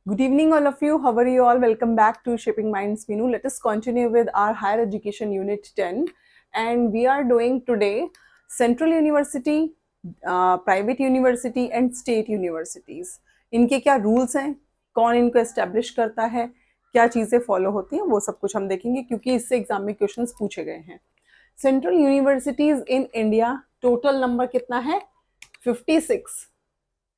Good evening, all of you. How are you all? Welcome back to Shaping Minds Minu. Let us continue with our Higher Education Unit 10. And we are doing today Central University, Private University and State Universities. इनके क्या rules हैं, कौन इनको establish करता है, क्या चीज़ें follow होती हैं, वो सब कुछ हम देखेंगे क्योंकि इससे एग्जाम में क्वेश्चंस पूछे गए हैं. Central universities in India total number कितना है? 56.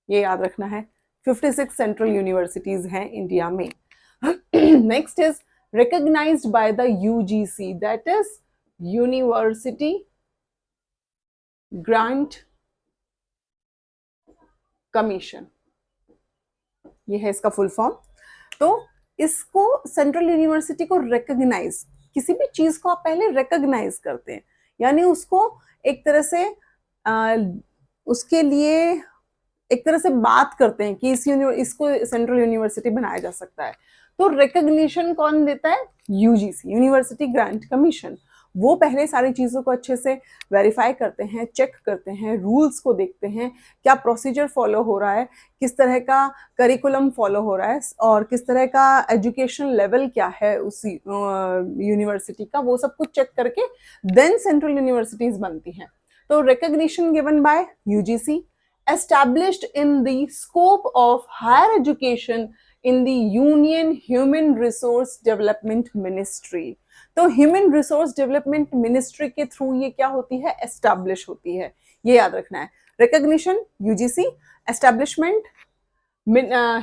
ये याद रखना है. 56 सेंट्रल यूनिवर्सिटीज हैं इंडिया में. Next is recognised by the UGC, that is university grant commission. ये है इसका फुल फॉर्म. तो इसको सेंट्रल यूनिवर्सिटी को रिकॉग्नाइज, किसी भी चीज को आप पहले रिकॉग्नाइज करते हैं, यानी उसको एक तरह से उसके लिए एक तरह से बात करते हैं कि इसको सेंट्रल यूनिवर्सिटी बनाया जा सकता है. तो रिकॉग्निशन कौन देता है? UGC, university grant commission. वो पहले सारी चीज़ों को अच्छे से वेरीफाई करते हैं, चेक करते हैं, रूल्स को देखते हैं, क्या प्रोसीजर फॉलो हो रहा है, किस तरह का करिकुलम फॉलो हो रहा है और किस तरह का एजुकेशन लेवल क्या है उस यूनिवर्सिटी का, वो सब कुछ चेक करके देन सेंट्रल यूनिवर्सिटीज बनती हैं. तो recognition given by UGC, established in the scope of higher education in the Union Human Resource Development Ministry. तो Human Resource Development Ministry के थ्रू ये क्या होती है? Establish होती है. ये याद रखना है. Recognition UGC, establishment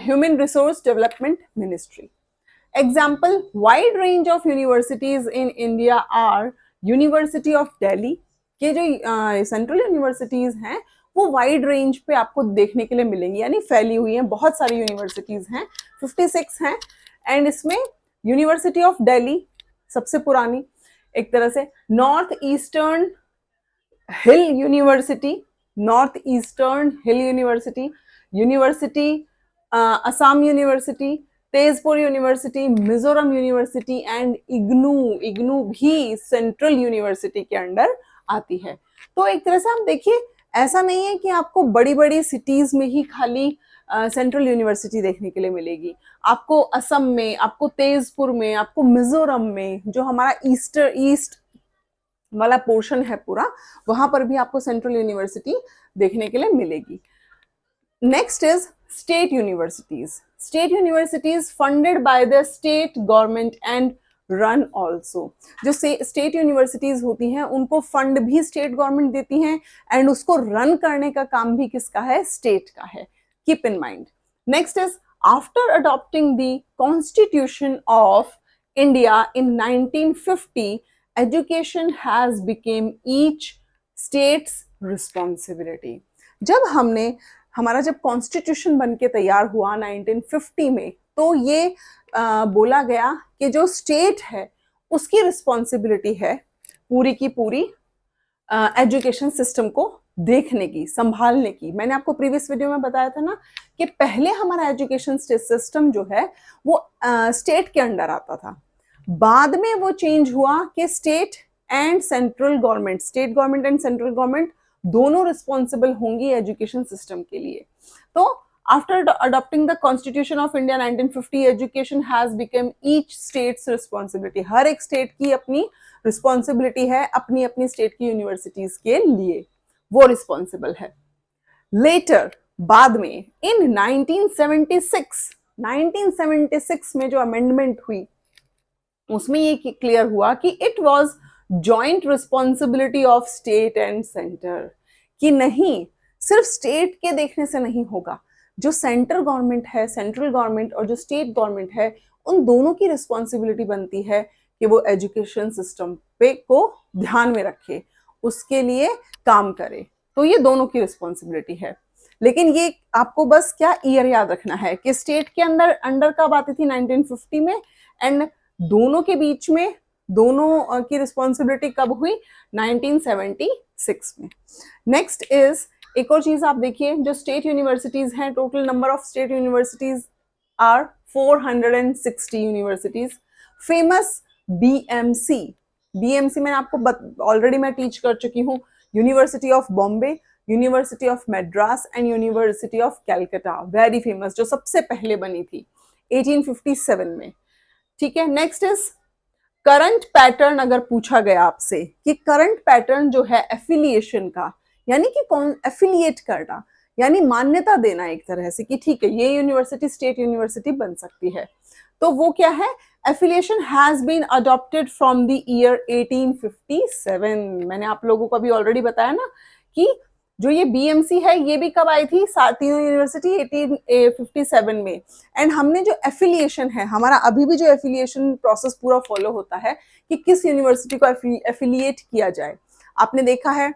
Human Resource Development Ministry. Example, wide range of universities in India are University of Delhi. के जो सेंट्रल यूनिवर्सिटीज हैं वो वाइड रेंज पे आपको देखने के लिए मिलेंगी, यानी फैली हुई हैं. बहुत सारी यूनिवर्सिटीज हैं, 56 हैं. एंड इसमें यूनिवर्सिटी ऑफ दिल्ली सबसे पुरानी एक तरह से, north eastern hill university, north eastern hill university, university Assam university, Tezpur university, Mizoram university and IGNOU भी सेंट्रल यूनिवर्सिटी के अंडर आती है. तो एक तरह से आप देखिए, ऐसा नहीं है कि आपको बड़ी बड़ी सिटीज में ही खाली सेंट्रल यूनिवर्सिटी देखने के लिए मिलेगी. आपको असम में, आपको तेजपुर में, आपको मिजोरम में, जो हमारा ईस्ट वाला पोर्शन है पूरा, वहां पर भी आपको सेंट्रल यूनिवर्सिटी देखने के लिए मिलेगी. Next is state universities. State universities funded by the state government and run also. जो स्टेट यूनिवर्सिटीज होती हैं उनको फंड भी स्टेट गवर्नमेंट देती हैं एंड उसको रन करने का काम भी किसका है? स्टेट का है. Keep in mind. Next is after adopting the constitution of India in 1950, education has became each states responsibility. जब कॉन्स्टिट्यूशन बन के तैयार हुआ 1950 में, तो ये बोला गया कि जो स्टेट है उसकी रिस्पॉन्सिबिलिटी है पूरी की पूरी एजुकेशन सिस्टम को देखने की, संभालने की. मैंने आपको प्रीवियस वीडियो में बताया था ना कि पहले हमारा एजुकेशन सिस्टम जो है वो स्टेट के अंडर आता था. बाद में वो चेंज हुआ कि state and central government, state government and central government दोनों रिस्पॉन्सिबल होंगी एजुकेशन सिस्टम के लिए. तो after adopting the Constitution of India 1950, education has become each state's responsibility. हर एक स्टेट की अपनी रिस्पॉन्सिबिलिटी है, अपनी अपनी स्टेट की यूनिवर्सिटीज के लिए वो रिस्पॉन्सिबल है. लेटर, बाद में, इन 1976 में जो अमेंडमेंट हुई उसमें ये क्लियर हुआ कि it was joint responsibility of state and centre. कि नहीं, सिर्फ स्टेट के देखने से नहीं होगा, जो सेंट्रल गवर्नमेंट है, सेंट्रल गवर्नमेंट और जो स्टेट गवर्नमेंट है, उन दोनों की रिस्पॉन्सिबिलिटी बनती है कि वो एजुकेशन सिस्टम पे को ध्यान में रखे, उसके लिए काम करे. तो ये दोनों की रिस्पॉन्सिबिलिटी है. लेकिन ये आपको बस क्या ईयर याद रखना है कि स्टेट के अंडर कब आती थी? 1950 में. एंड दोनों के बीच में दोनों की रिस्पॉन्सिबिलिटी कब हुई? 1976 में. नेक्स्ट इज, एक और चीज आप देखिए, जो स्टेट यूनिवर्सिटीज हैं, total number of state universities are 460 universities. Famous BMC, मैंने आपको ऑलरेडी मैं टीच कर चुकी हूँ. University of Bombay, university of Madras and university of Calcutta, very famous, जो सबसे पहले बनी थी. 1857 में, ठीक है। Next is current pattern. अगर पूछा गया आपसे कि करंट पैटर्न जो है एफिलिएशन का, यानी कि कौन एफिलिएट करना, यानी मान्यता देना एक तरह से कि ठीक है ये यूनिवर्सिटी स्टेट यूनिवर्सिटी बन सकती है, तो वो क्या है, affiliation has been adopted from the year 1857। मैंने आप लोगों को अभी ऑलरेडी बताया ना कि जो ये बीएमसी है ये भी कब आई थी, तीनों यूनिवर्सिटी 1857 में। एंड हमने जो एफिलिएशन है, हमारा अभी भी जो एफिलिएशन प्रोसेस पूरा फॉलो होता है कि किस यूनिवर्सिटी को एफिलिएट किया जाए। आपने देखा है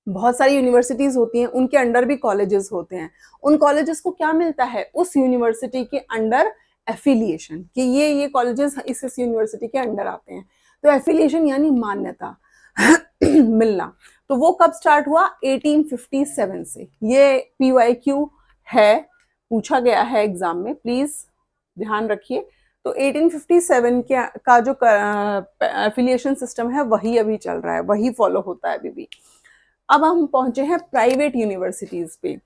बहुत सारी यूनिवर्सिटीज होती हैं, उनके अंडर भी कॉलेजेस होते हैं, उन कॉलेजेस को क्या मिलता है, उस यूनिवर्सिटी के अंडर एफिलिएशन, कि ये कॉलेजेस इस यूनिवर्सिटी के अंडर आते हैं। तो एफिलिएशन यानी मान्यता मिलना। तो वो कब स्टार्ट हुआ, 1857 से। ये PYQ है, पूछा गया है एग्जाम में, प्लीज ध्यान रखिए। तो 1857 का जो एफिलिएशन सिस्टम है वही अभी चल रहा है, वही फॉलो होता है अभी भी। अब हम पहुंचे हैं प्राइवेट यूनिवर्सिटीज पे,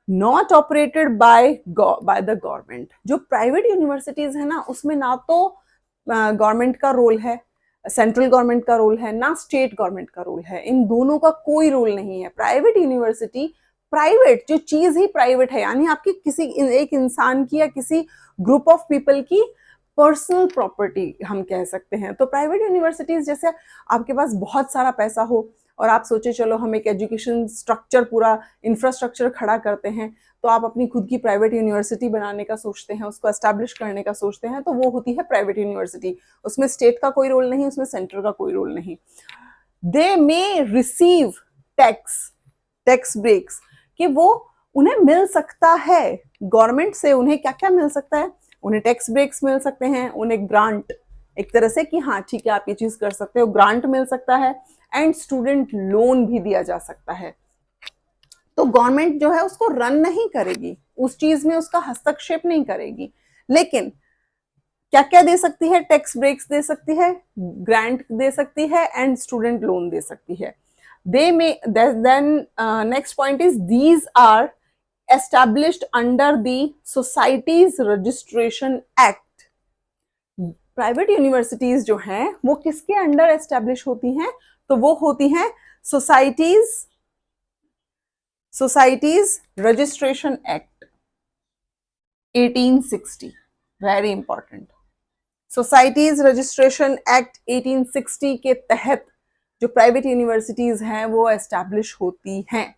not operated by the government. जो प्राइवेट यूनिवर्सिटीज है ना, उसमें ना तो गवर्नमेंट का रोल है, सेंट्रल गवर्नमेंट का रोल है, ना स्टेट गवर्नमेंट का रोल है, इन दोनों का कोई रोल नहीं है। प्राइवेट यूनिवर्सिटी, प्राइवेट जो चीज ही प्राइवेट है, यानी आपकी किसी एक इंसान की या किसी ग्रुप ऑफ पीपल की पर्सनल प्रॉपर्टी हम कह सकते हैं। तो प्राइवेट यूनिवर्सिटीज, जैसे आपके पास बहुत सारा पैसा हो और आप सोचे चलो हम एक एजुकेशन स्ट्रक्चर, पूरा इंफ्रास्ट्रक्चर खड़ा करते हैं, तो आप अपनी खुद की प्राइवेट यूनिवर्सिटी बनाने का सोचते हैं, उसको एस्टैब्लिश करने का सोचते हैं, तो वो होती है प्राइवेट यूनिवर्सिटी। उसमें स्टेट का कोई रोल नहीं, उसमें सेंटर का कोई रोल नहीं। दे मे रिसीव टैक्स ब्रेक्स, कि वो उन्हें मिल सकता है गवर्नमेंट से, उन्हें क्या क्या मिल सकता है, उन्हें टैक्स ब्रेक्स मिल सकते हैं, उन्हें ग्रांट, एक तरह से कि हाँ ठीक है आप ये चीज कर सकते हो, ग्रांट मिल सकता है, एंड स्टूडेंट लोन भी दिया जा सकता है। तो गवर्नमेंट जो है उसको रन नहीं करेगी, उस चीज में उसका हस्तक्षेप नहीं करेगी, लेकिन क्या क्या दे सकती है, टैक्स ब्रेक्स दे सकती है, ग्रांट दे सकती है, एंड स्टूडेंट लोन दे सकती है। They may then next point is these are established under the societies registration act. Private universities जो हैं वो किसके अंडर एस्टैब्लिश होती हैं, तो वो होती हैं societies registration act 1860, very important. Societies registration act 1860 के तहत जो प्राइवेट यूनिवर्सिटीज हैं वो एस्टैब्लिश होती हैं,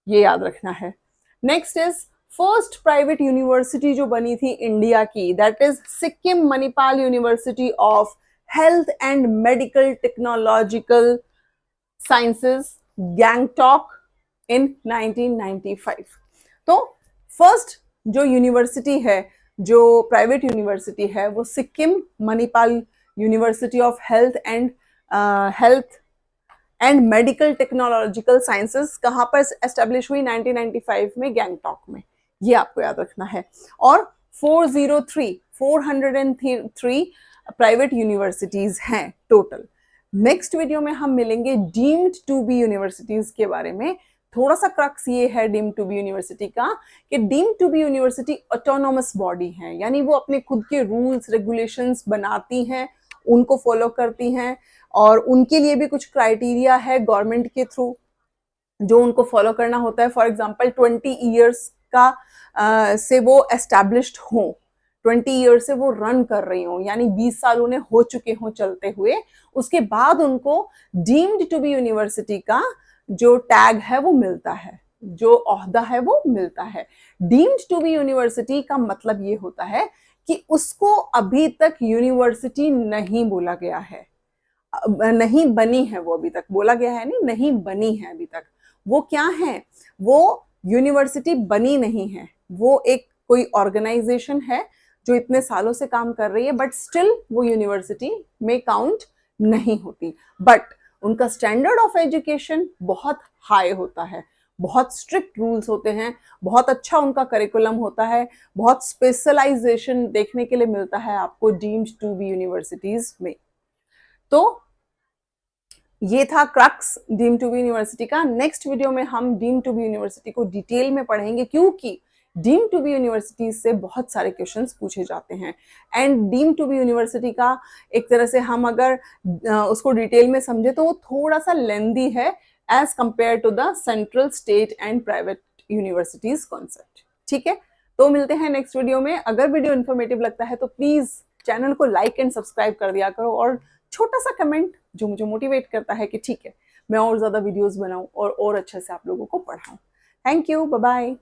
ये याद रखना है। Next is first private university जो बनी थी इंडिया की, that is Sikkim Manipal university of health and medical technological sciences, Gangtok, in 1995। तो फर्स्ट जो यूनिवर्सिटी है, जो प्राइवेट यूनिवर्सिटी है, वो Sikkim Manipal university of health and medical technological sciences कहाँ पर एस्टेब्लिश हुई, 1995 में गैंगटॉक में, ये आपको याद रखना है। और 403 प्राइवेट यूनिवर्सिटीज हैं टोटल। नेक्स्ट वीडियो में हम मिलेंगे डीम्ड टू बी यूनिवर्सिटीज के बारे में। थोड़ा सा क्रक्स ये है डीम्ड टू बी यूनिवर्सिटी का कि deemed to be university autonomous body है, यानी वो अपने खुद के रूल्स रेगुलेशंस बनाती हैं, उनको फॉलो करती हैं, और उनके लिए भी कुछ क्राइटेरिया है गवर्नमेंट के थ्रू जो उनको फॉलो करना होता है। फॉर एग्जांपल 20 इयर्स का से वो एस्टैब्लिश्ड हो, 20 ईयर्स से वो रन कर रही हो, यानी 20 साल उन्हें हो चुके हों चलते हुए, उसके बाद उनको डीम्ड टू बी यूनिवर्सिटी का जो टैग है वो मिलता है, जो ओहदा है वो मिलता है। डीम्ड टू बी यूनिवर्सिटी का मतलब ये होता है कि उसको अभी तक यूनिवर्सिटी नहीं बोला गया है, नहीं बनी है वो, अभी तक बोला गया है नहीं बनी है अभी तक। वो क्या है, वो यूनिवर्सिटी बनी नहीं है, वो एक कोई ऑर्गेनाइजेशन है जो इतने सालों से काम कर रही है, बट स्टिल वो यूनिवर्सिटी में काउंट नहीं होती। बट उनका स्टैंडर्ड ऑफ एजुकेशन बहुत हाई होता है, बहुत स्ट्रिक्ट रूल्स होते हैं, बहुत अच्छा उनका करिकुलम होता है, बहुत स्पेशलाइजेशन देखने के लिए मिलता है आपको डीम्ड टू बी यूनिवर्सिटीज में। तो ये था crux deemed to be university का। नेक्स्ट वीडियो में हम डीम्ड टू बी यूनिवर्सिटी को डिटेल में पढ़ेंगे, क्योंकि डीम टू बी यूनिवर्सिटीज से बहुत सारे क्वेश्चंस पूछे जाते हैं। And deem to be university का एक तरह से हम अगर उसको डिटेल में समझे तो वो थोड़ा सा लेंदी है as compare to the central, state and private universities concept. ठीक है, तो मिलते हैं नेक्स्ट वीडियो में। अगर वीडियो इन्फॉर्मेटिव लगता है तो प्लीज चैनल को लाइक एंड सब्सक्राइब कर दिया करो, और छोटा सा कमेंट जो मुझे मोटिवेट करता है कि ठीक है मैं और ज्यादा वीडियोस बनाऊं और अच्छे से आप लोगों को पढ़ाऊं। Thank you, bye bye.